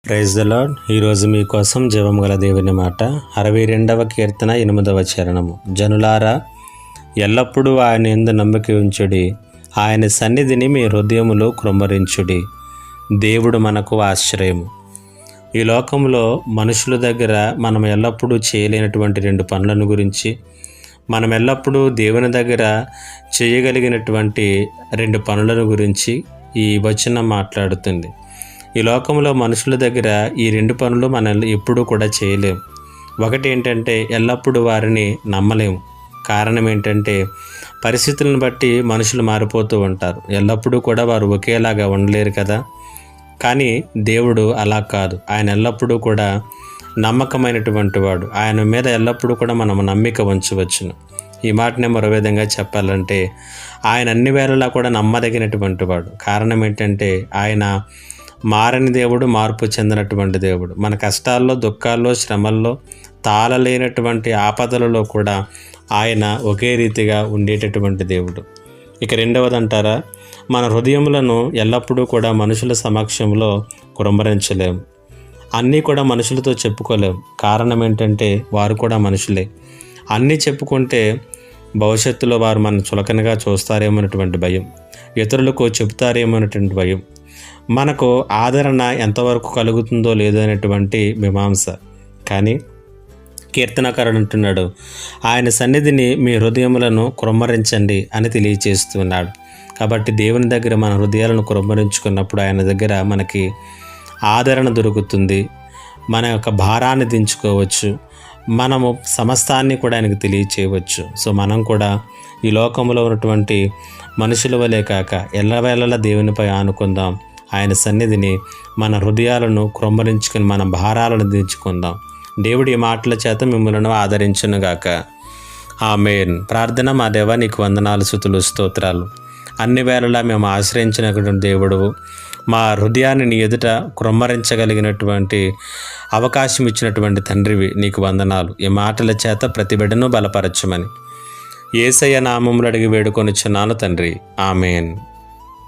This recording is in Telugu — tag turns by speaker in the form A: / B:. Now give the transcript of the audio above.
A: Praise the lord. ఈరోజు మీకోసం జీవం గల దేవుని మాట 62వ కీర్తన 8వ చరణము. జనులారా, ఎల్లప్పుడూ ఆయన యందు నమ్మిక ఉంచుడి, ఆయన సన్నిధిని మీ హృదయములో కృమ్మరించుడి. దేవుడు మనకు ఆశ్రయము. ఈ లోకంలో మనుషుల దగ్గర మనం ఎల్లప్పుడూ చేయలేనటువంటి 2 పనులను గురించి, మనం ఎల్లప్పుడూ దేవుని దగ్గర చేయగలిగినటువంటి 2 పనులను గురించి ఈ వచనం మాట్లాడుతుంది. ఈ లోకంలో మనుషుల దగ్గర ఈ 2 పనులు మనం ఎప్పుడూ కూడా చేయలేము. ఒకటి ఏంటంటే, ఎల్లప్పుడూ వారిని నమ్మలేము. కారణం ఏంటంటే, పరిస్థితులను బట్టి మనుషులు మారిపోతూ ఉంటారు. ఎల్లప్పుడూ కూడా వారు ఒకేలాగా ఉండలేరు కదా. కానీ దేవుడు అలా కాదు. ఆయన ఎల్లప్పుడూ కూడా నమ్మకమైనటువంటి వాడు. ఆయన మీద ఎల్లప్పుడూ కూడా మనం నమ్మిక ఉంచవచ్చును. ఈ మాటనే మరో విధంగా చెప్పాలంటే, ఆయన అన్ని వేళలా కూడా నమ్మదగినటువంటి వాడు. కారణం ఏంటంటే, ఆయన మారని దేవుడు, మార్పు చెందినటువంటి దేవుడు. మన కష్టాల్లో, దుఃఖాల్లో, శ్రమల్లో, తాళలేనటువంటి ఆపదలలో కూడా ఆయన ఒకే రీతిగా ఉండేటటువంటి దేవుడు. ఇక రెండవది అంటారా, మన హృదయములను ఎల్లప్పుడూ కూడా మనుషుల సమక్షంలో కురంభరించలేము. అన్నీ కూడా మనుషులతో చెప్పుకోలేము. కారణం ఏంటంటే, వారు కూడా మనుషులే. అన్నీ చెప్పుకుంటే భవిష్యత్తులో వారు మనం చులకనగా చూస్తారేమోనటువంటి భయం, ఇతరులకు చెబుతారేమోనటువంటి భయం, మనకు ఆదరణ ఎంతవరకు కలుగుతుందో లేదో అనేటువంటి మీమాంస. కానీ కీర్తనకారుడు అంటున్నాడు, ఆయన సన్నిధిని మీ హృదయములను కుమ్మరించండి అని తెలియచేస్తున్నాడు. కాబట్టి దేవుని దగ్గర మన హృదయాలను కుమ్మరించుకున్నప్పుడు ఆయన దగ్గర మనకి ఆదరణ దొరుకుతుంది. మన యొక్క భారాన్ని దించుకోవచ్చు. మనము సమస్తాన్ని కూడా ఆయనకు తెలియచేయవచ్చు. సో మనం కూడా ఈ లోకంలో ఉన్నటువంటి మనుషుల వలె కాక ఎల్లవేళలా దేవునిపై ఆనుకుందాం. ఆయన సన్నిధిని మన హృదయాలను క్రొమ్మరించుకుని మన భారాలను దించుకుందాం. దేవుడి ఈ మాటల చేత మిమ్మల్ని ఆదరించునుగాక. ఆమేన్. ప్రార్థన. మా దేవా, నీకు వందనాలు, స్తుతులు, స్తోత్రాలు. అన్ని వేళలా మేము ఆశ్రయించినటువంటి దేవుడు, మా హృదయాన్ని నీ ఎదుట క్రొమ్మరించగలిగినటువంటి అవకాశం ఇచ్చినటువంటి తండ్రివి, నీకు వందనాలు. ఈ మాటల చేత ప్రతి బిడ్డను బలపరచమని యేసయ్య నామములో అడిగి వేడుకొనిచున్నాను తండ్రి. ఆమేన్.